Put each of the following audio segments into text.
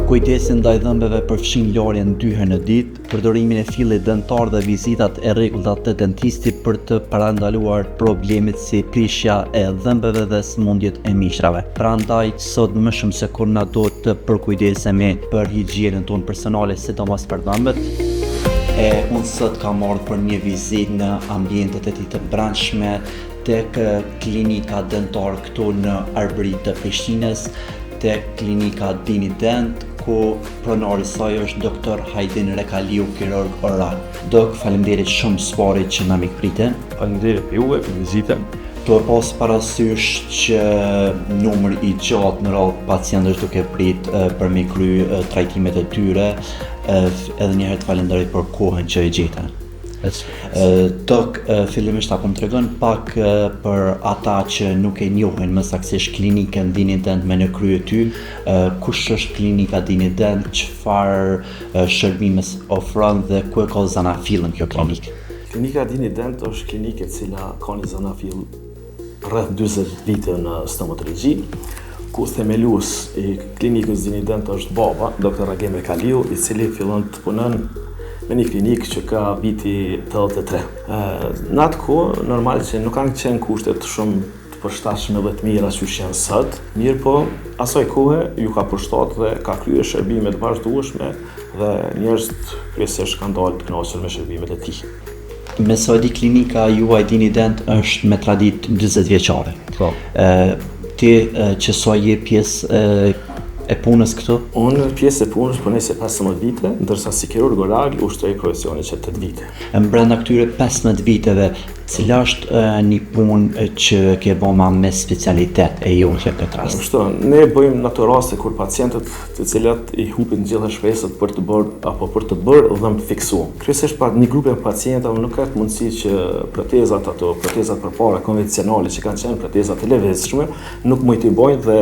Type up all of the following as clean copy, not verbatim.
Kujdesi ndaj dhëmbëve përfshin larjen 2 herë në ditë, përdorimin e fillit dentar dhe vizitat e rregullta te dentisti për të parandaluar problemet si prishja e dhëmbëve dhe sëmundjet e mishrave. Prandaj sot më shumë se kur na duhet të përkujdesemi për higjienën tonë personale, sidomos për dhëmbët. Unë sot kam ardhur për një vizitë në ambientet e tij të brendshme tek klinika dentare këtu në Arbëri të Prishtinës, tek klinika Dini Dent, ku pronari i saj është doktor Hajdin Rekaliu, kirurg oral. Dok, faleminderit shumë sfarit që na mikpriten. Faleminderit juve për vizitën. To pas parasysh që numër i gjatë në radhë pacientësh duke prit për me kry trajtimet e tyre, edhe njëherë të falenderoj për kohën që e gjeta. Dok, fillimisht apo më tregon pak për ata që nuk e njohin më saktësisht klinikën Dini Dent me në krye ty, kush është klinika Dini Dent, çfarë shërbime ofron dhe ku e ka zanafillin kjo klinikë? Klinika Dini Dent është klinikë e cila ka një zanafill rreth 40 vite në stomatologji, ku themelues i klinikës Dini Dent është baba, doktor Hajdin Rekaliu, i cili fillon të punon me një klinikë që ka viti 83. Në atë kohë, normal që nuk kanë qenë kushtet shumë të përshtatshme dhe të mira që janë sot, mirë po asaj kohe ju ka përshtat dhe ka kryer shërbime të vazhdueshme dhe njerëzit kryesisht kanë dalë të kënaqur me shërbimet e tij. Me sa di klinika juaj Dini Dent është me traditë 40 vjeçare. Po. Ti që sa je pjesë e punës këtu? Unë pjesë e punës punoj se 15 vite, ndërsa si kirurg oral ushtroj profesionin që 8 vite. Brenda këtyre 15 viteve, cila është një punë që ke bëma me specialitet e jo që këtë rast? Kështu, ne bëjmë në ato raste kur pacientët të cilat i hupin gjitha shpresat për të bërë apo për të bërë dhëmb fiksuar. Kryesisht pa një grup e pacientëve nuk ka mundësi që protezat përpara konvencionale që kanë qenë protezat të lëvizshme nuk mund t'i bëjnë dhe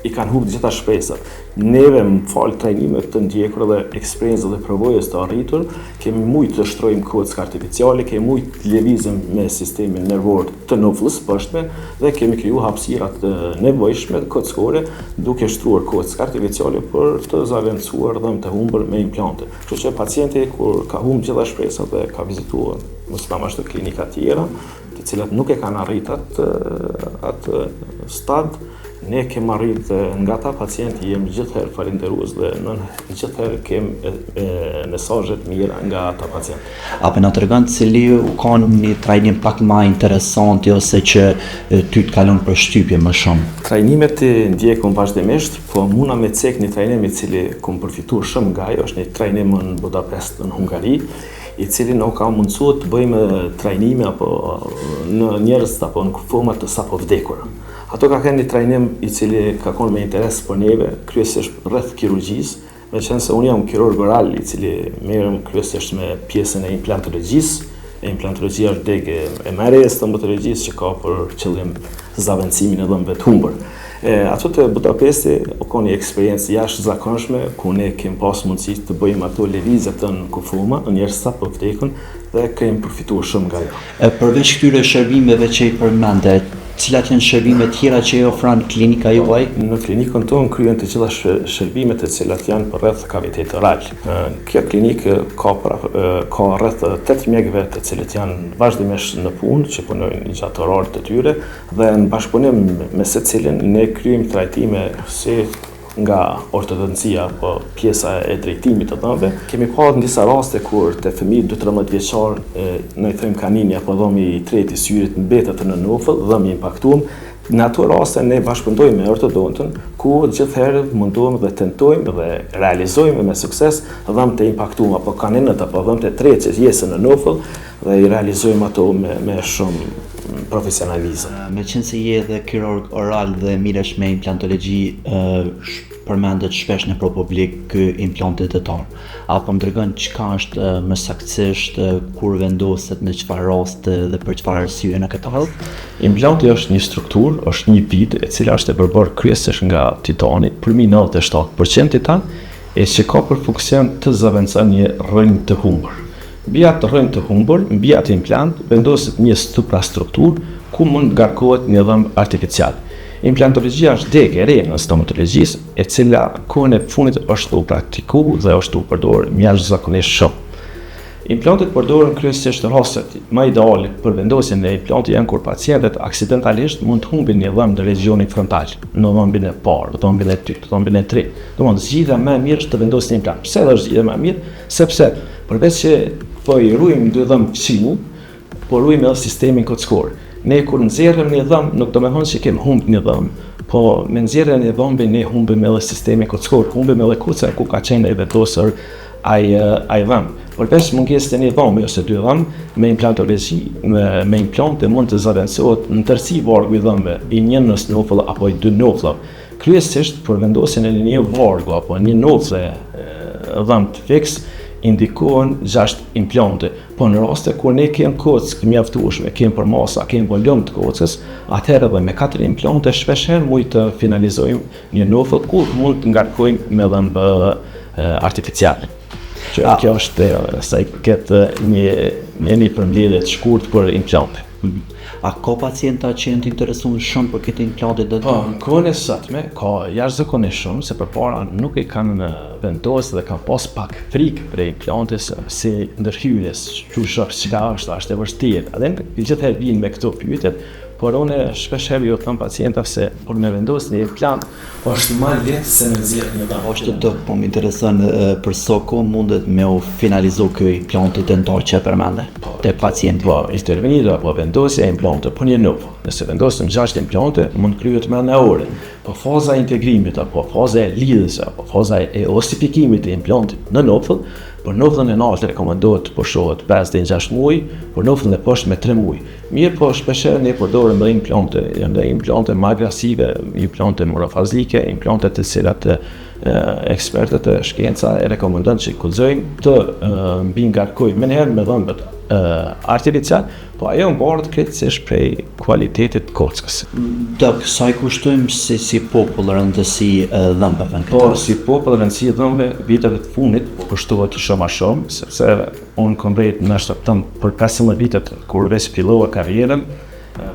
i kanë humbur gjitha shpresat. Neve më falë trajnimet të ndjekur dhe eksperiencë dhe përvojës të arritur, kemi mujtë të shtrojmë kocka artificiale, kemi mujtë të lëvizim me sistemin nervor të nofullës poshtme dhe kemi kriju hapësira të nevojshme kockore duke shtruar kocka artificiale për të zaventësuar dhëmb të humbur me implante. Kështu që pacienti kur ka humbur gjitha shpresat dhe ka vizituar të klinika tjera, të cilat nuk e kanë arritur atë stad, ne kemi arritë nga ta pacienti jemi gjithherë falenderues dhe gjithherë kemi mesazhe të mira nga ata pacientë. Apo na tregon cili ka një trajnim pak më interesant ose që ty të kalon për shtypje më shumë? Trajnimet i ndjekun vazhdimisht, po muna me cek një trajnim i cili kam përfituar shumë nga ajo, është një trajnim në Budapest në Hungari, i cili nuk ka mundësuar të bëjmë trajnime apo në njerëz apo në forma të sapo vdekur. Ato ka qenë një trajnim i cili ka qenë me interes për neve, kryesisht rreth kirurgjisë, meqense unë jam kirurg oral i cili merrem kryesisht me pjesën e implantologjisë. Implantologjia është degë e marrë e stomatologjisë që ka për qëllim zaventësimin e dhëmbëve të humbur. Ato të Budapesti ka një eksperiencë jashtëzakonshme ku ne kemi pas mundësi të bëjmë ato lëvizje të në kufuma, njerëz sa po vdekën dhe kemi përfituar shumë nga ajo. Përveç këtyre shërbimeve që i përmende, cilat janë shërbime tjera që i ofron klinika juaj? Në klinikën tonë kryen të gjitha shërbimet të cilat janë për rreth kavitetit oral. Kjo klinikë ka rreth 8 mjekëve të cilët janë vazhdimisht në punë, që punojnë gjatë orarit të tyre dhe në bashkëpunim me secilin ne kryejmë trajtime si nga ortodoncija apo pjesa e drejtimit të dhëmbëve. Kemi pasur disa raste kur te fëmijë 12-13 vjeçar, ne i thëmë kanini apo dhëmbi i tretë i syrit mbetet në nofull, dhëmbi impaktuar. Në ato raste ne bashkëpunojmë me ortodontën, ku gjithherë mundohemi dhe tentojmë dhe realizojmë me sukses dhëmbët e impaktuar apo kaninat apo dhëmbët e tretë që jesën në nofull dhe i realizojmë ato me shumë profesionalizëm. Meqense je edhe kirurg oral dhe miresh me implantologji, përmendet shpesh në publik ky implanti dentar. Apo më tregon çka është më saktësisht kur vendoset në çfarë raste dhe për çfarë arsye në këtë hall? Implanti është një strukturë, është një bidë e cila është e përbërë kryesisht nga titani, përmi 97% titan, e që ka për funksion të zaventëson një rrënjë të humbur. Mbi atë rrënjë të humbur, mbi atë implant vendoset një suprastrukturë ku mund ngarkohet një dhëmbë artificial. Implantologjia është degë e re në stomatologjisë, e cila kohën e fundit është u praktikuar dhe është u përdorur mjaftë shumë. Implantet përdoren kryesisht rastet më ideale për vendosjen e implantit janë kur pacientët aksidentalisht mund të humbin një dhëmbë në regionin frontal, në dhëmbin e parë, dhëmbin e dytë, dhëmbin e tretë. Domthonë zgjidhja më e mirë është të vendosin implant. Pse është zgjidhja më e mirë? Sepse përveç që po i ruajmë dy dhëmbë fësiu, po ruajmë edhe sistemin kockor. Ne kur nxjerrim një dhëmbë, nuk do të thonë se kemi humbur një dhëmbë, po me nxjerrjen e dhëmbës ne humbim edhe sistemin kockor, humbim edhe kuca ku ka qenë e vendosur ai dhëmbë. Përveç mungesës të një dhëmbë ose dy dhëmbë, me implantologji, me implante mund të zëvendësohet në tërësi vargu i dhëmbëve, i një në snofull apo i dy nofull. Kryesisht për vendosjen e një vargu apo një nofull dhëmbë të fiks indikohen 6 implante, po në raste kur ne kemi kockë mjaftueshme, kemi përmasa, kemi volum të kockës, atëherë edhe me 4 implante shpeshherë mund të finalizojmë një nofull ku mund të ngarkojmë me dhëmbë artificiale. Kjo është sa i ketë një përmbledhje të shkurtër për implante. A ka pacienta që janë të interesuar shumë për këtë implantet dentare? Kohën e sotme ka jashtëzakonisht shumë se përpara nuk i kanë vendosur dhe kanë pas pak frikë për implantes si ndërhyrjes, çka është e vështirë. Edhe gjithëherë vinë me këto pyetje, por unë shpeshherë ju them pacientave se për me vendosur një implant është më lehtë se me nxjerrë një dhëmbë. Është të po më intereson për sa kohë mundet me u finalizu ky implant dentar që përmende te pacienti. Po, intervenira apo vendosja e implantit për një nofull. Nëse vendosim 6 implante, mund kryhet me një orë. Po faza e integrimit apo faza e lidhjes apo faza e osifikimit të implantit në nofull, për nofullin e lartë rekomandohet të pushohet 5 deri në 6 muaj, për nofullin e poshtë me 3 muaj. Mirë, po shpeshherë ne përdorim implante, janë implante më agresive, implante morofazike, implante të cilat ekspertët e shkenca e rekomandojnë që kulzojmë të mbi ngarkojmë menherë me dhëmbët artificial, po ajo mbahet krejtësisht prej kualitetit të kockës. Dok, sa i kushtojmë si popull rëndësi dhëmbëve? Po, si popull rëndësi dhëmbëve viteve të fundit kushtohet shumë a shumë, sepse unë kam rrit në shtëptëm për 15 vitet kur veç fillova karrierën,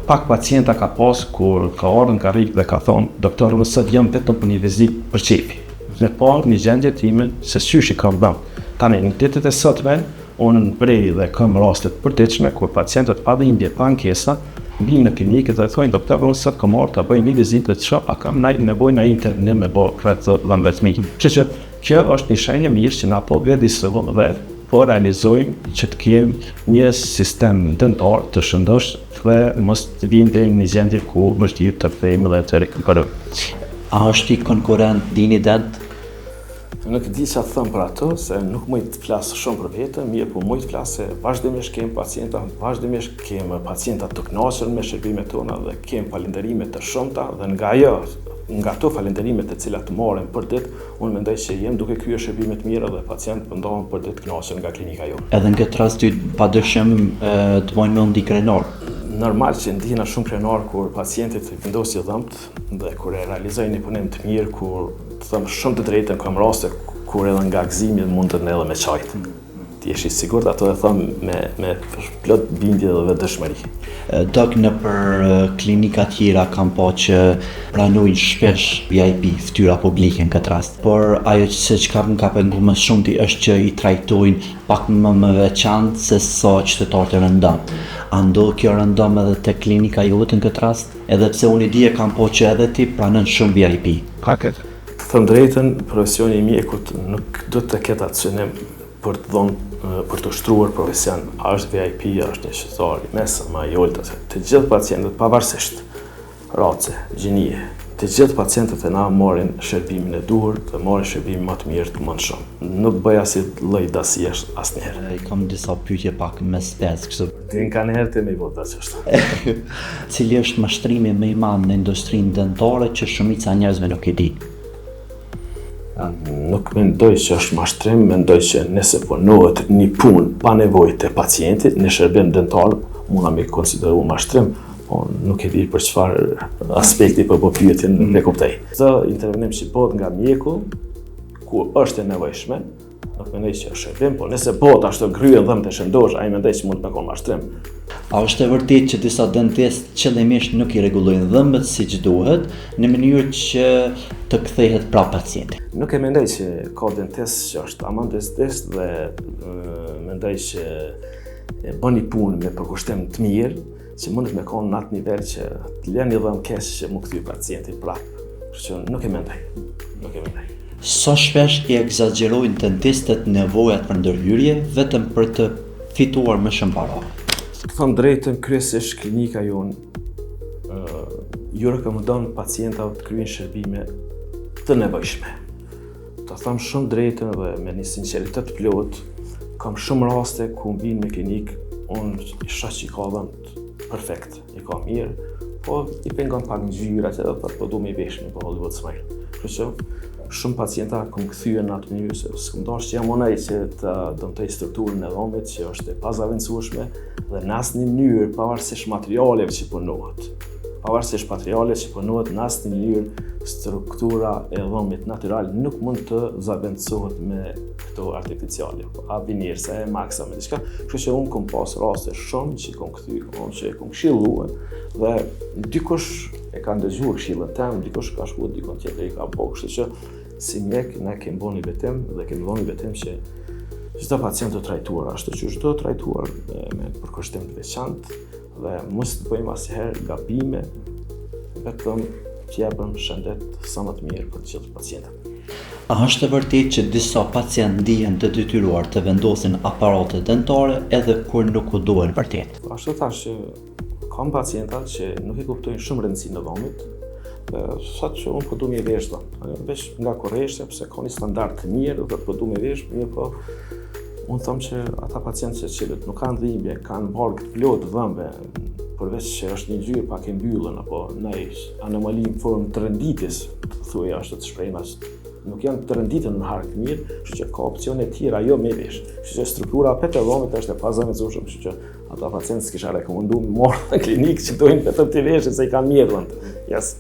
pak pacienta ka pas kur ka ardhur në karrikë dhe ka thonë, doktor, unë sot jam vetëm për një vizitë për çefi. Në parë një gjendje time se syshi kam dhëmbë. Tani në ditët e sotme, unë vrej dhe kam rastet përditshme kur pacientët pa dhimbje, pa ankesa, vinë në klinikë dhe thonë, doktor, unë sot kam ardhur ta bëj një vizitë të çfarë, a kam nevojë në internet me bë këtë dhëmbët mi. Që kjo është një shenjë mirë që na po vëdisëllon dhe po realizojmë që të kemi një sistem dentar të shëndosh dhe mos të vinë dhe një gjendje ku vështirë të kthehemi dhe të rikuperojmë. A është i konkurrent dini dent? Nuk di çfarë them për ato, se nuk mund të flas shumë për veten, mirë po mund të flas se vazhdimisht kemi pacienta të kënaqur me shërbimet tona dhe kemi falënderime të shumta dhe nga ato falënderime të cilat marrim për ditë, unë mendoj se jem duke kryer shërbime të mira dhe pacientët pëndohen për ditë kënaqur nga klinika jonë. Edhe në këtë rast ty padyshim të vojnë me ndi krenar. Normal që ndihna shumë krenar kur pacientit vendosin dhëmbët dhe kur e realizojnë një punim të mirë, kur të them shumë të drejtën kam raste kur edhe nga gëzimi mund të edhe me çajt. Ti je i sigurt ato e them me plot bindje dhe dëshmëri. Dok, në për klinika tjera kam pa që pranojnë shpesh VIP fytyra publike në këtë rast, por ajo që çka më ka pengu më shumë ti është që i trajtojnë pak më veçantë se sa qytetarët e rëndom. A ndodh kjo rëndom edhe te klinika jote në këtë rast? Edhe pse unë i di e kam pa që edhe ti pranon shumë VIP. Paket. Të them drejtën, profesioni i mjekut nuk do të ketë atë synim për të të ushtruar profesion, a është VIP, a është një qytetar i mesëm, a i oltës. Të gjithë pacientët, pavarësisht race, gjinie, të gjithë pacientët e na marrin shërbimin e duhur dhe marrin shërbimin më të mirë të mundshëm. Nuk bëj asnjë lloj dasiesh asnjëherë. Kam disa pyetje pak me spec, kështu. Din kanë herë të më vota çështë. Cili është mashtrimi më i madh në industrinë dentare që shumica e njerëzve nuk e dinë? Nuk mendoj që është mashtrim, mendoj që nëse punohet një punë pa nevojë të pacientit në shërbim dentar, mund me konsideru mashtrim, po nuk e di për çfarë aspekti po pyetjen e kuptoj. Këtë intervenim që bëhet nga mjeku, ku është e nevojshme, Nuk mendoj që është shërbim, po nëse bota ashtu gryen dhëmë të shëndosh, ai mendoj që mund të me konë mashtrim. A është e vërtet që disa dentistë qëllimisht nuk i rregullojnë dhëmbët siç duhet në mënyrë që të kthehet prapë pacienti? Nuk e mendoj që ka dentist që është aman dentist dhe mendoj që e bën një punë me përkushtim të mirë, që mundet me konë në atë nivel që të lënë një dhëmë keq që mu kthy pacienti prapë. Kështu që nuk e mendoj. Sa shpesh i egzagjerojnë dentistët nevojat për ndërhyrje vetëm për të fituar më shumë para? Të them drejtën, kryesisht klinika jonë ju rekomandon pacientave të kryejnë shërbime të nevojshme. Të them shumë drejtën dhe me një sinqeritet plot, kam shumë raste ku vinë me klinikë, unë i shoh që i ka dhënë perfekt, i ka mirë, po i pengon pak ngjyrat edhe thotë po du me i vesh me Hollywood smile. Kështu që shumë pacienta kom kthyer në atë mënyrë se s'kam dashur që jam unë që të dëmtoj strukturën e dhomit që është e pazaventësueshme dhe në asnjë mënyrë pavarësisht materialeve që punohet. Në asnjë mënyrë struktura e dhomit natyral nuk mund të zaventësohet me këto artificiale, a vinirse, maksa me diçka. Kështu që unë kom pas raste shumë që kom kthyer, që kom këshilluar dhe dikush e ka ndëgjuar këshillën tem, dikush ka shkuar dikon tjetër i ka bëu, kështu që si mjek ne kemi bënë vetim që çdo pacient të trajtuar ashtu që çdo trajtuar me përkushtim të veçantë dhe mos të bëjmë asnjëherë gabime, vetëm që japim shëndet sa më të mirë për të gjithë pacientët. A është e vërtetë që disa pacientë ndihen të detyruar të vendosin aparate dentare edhe kur nuk u duhen vërtet? Ashtu thash që kam pacienta që nuk i kuptojnë shumë rëndësinë e dhomit, sa që unë po du me vesh dhëmë, vesh nga korreshtja, pse ka një standard të mirë dhe po du me vesh, mirë po unë thëmë që ata pacientë që cilët nuk kanë dhimbje, kanë varg të plot dhëmbe, përveç që është një ngjyrë pak e mbyllën apo në anomali në formë të rënditis, thuaj ashtu të shprehna, nuk janë të rënditur në hark të mirë, kështu që ka opsione të tjera jo me vesh. Kështu që struktura e dhomit është e pazaventësueshme, kështu që ata pacientë s'kisha rekomanduar më marrë në klinikë që dojnë vetëm të veshin se i kanë mirë dhëmt. Yes.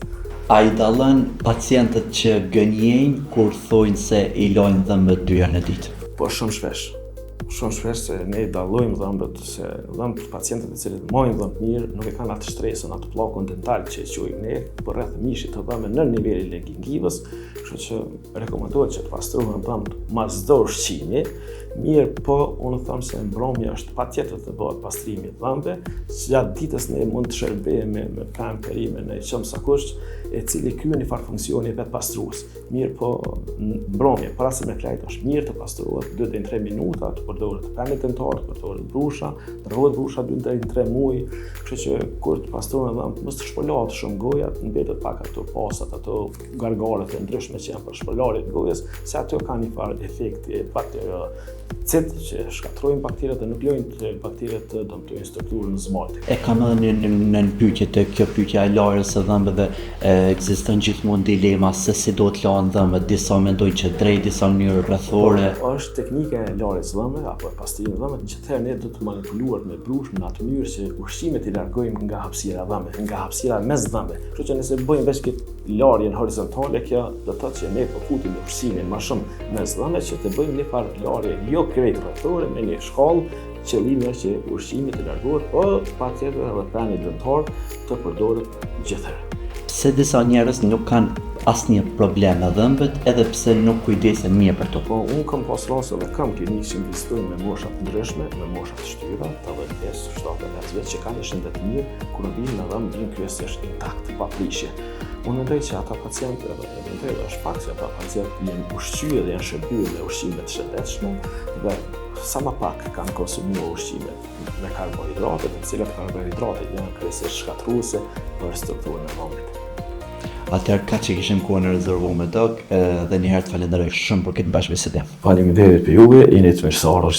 A i dallën pacientët që gënjejnë kur thojnë se i lojnë dhëmbët 2 herë në ditë? Po shumë shpesh se ne i dallojmë dhëmbët, se dhëmbët pacientët e cilët mojnë dhëmbë mirë nuk e kanë atë stresën, atë pllakun dental që e quajmë ne, por rreth mishit të dhëmbëve në nivelin e gingivës, kështu që rekomandohet që të pastrohen dhëmbët mas çdo ushqimi. Mirë, po unë them se mbrëmja është patjetër të bëhet pastrimi i dhëmbëve, gjatë ditës ne mund të shërbejmë me pemë perime në çm sakush, e cili kryen një farë funksioni vetë pastrues. Mirë, po mbrëmja para se me flajt është mirë të pastrohet 2 deri në 3 minuta, të përdoret pemë dentar, të përdoret brusha, të rrohet brusha 2 deri në 3 muaj, kështu që kur të pastrohen dhëmbët mos të shpërlahet shumë goja, mbetet pak ato pasat, ato gargaret e ndryshme që janë për shpërlarjen e gojës, se ato kanë një farë efekti baktericid që shkatrojnë bakteret dhe nuk lejojnë bakteret të dëmtojnë strukturën zmaltit. E kam edhe në pyetje të kjo pyetja e larjes së dhëmbëve, ekziston gjithmonë dilema se si do të lahen dhëmbët, disa mendojnë që drejt, disa në mënyrë rrethore. Është teknika e larjes së dhëmbëve apo e pastrimit të dhëmbëve, gjithëherë ne do të manipuluar me brushë në atë mënyrë që ushqimet i largojmë nga hapësira e dhëmbëve, nga hapësira mes dhëmbëve. Kështu që nëse bëjmë veç këtë larjen horizontale, kjo do të thotë që ne po futim ushqimin më shumë mes dhëmbëve që të bëjmë një farë larje jo krejt rrethore me një shkallë. Qëllimi është që ushqimi të largohet, po patjetër edhe peni dentar të përdoret gjithëherë. Pse disa njerëz nuk kanë asnjë problem me dhëmbët, edhe pse nuk kujdesen mirë për to? Po unë kam pas raste dhe kam klinikë që vizitojnë me mosha të ndryshme, me mosha të shtyra, të 85, 70 vjet që kanë një shëndet mirë, kur vinë në dhëmbë vinë kryesisht intakt, pa prishje. Unë mendoj që ata pacientë, edhe është fakt që ata pacientë janë ushqyer dhe janë shërbyer me ushqime të shëndetshme dhe sa më pak kanë konsumuar ushqime me karbohidrate, të cilat karbohidratet janë kryesisht shkatruese për strukturën e dhomit. Atëherë ka që kishim kohën e rezervuar me Dok dhe një herë të falenderoj shumë për këtë bashkëbisedë. Faleminderit për juve, jeni të mirësor,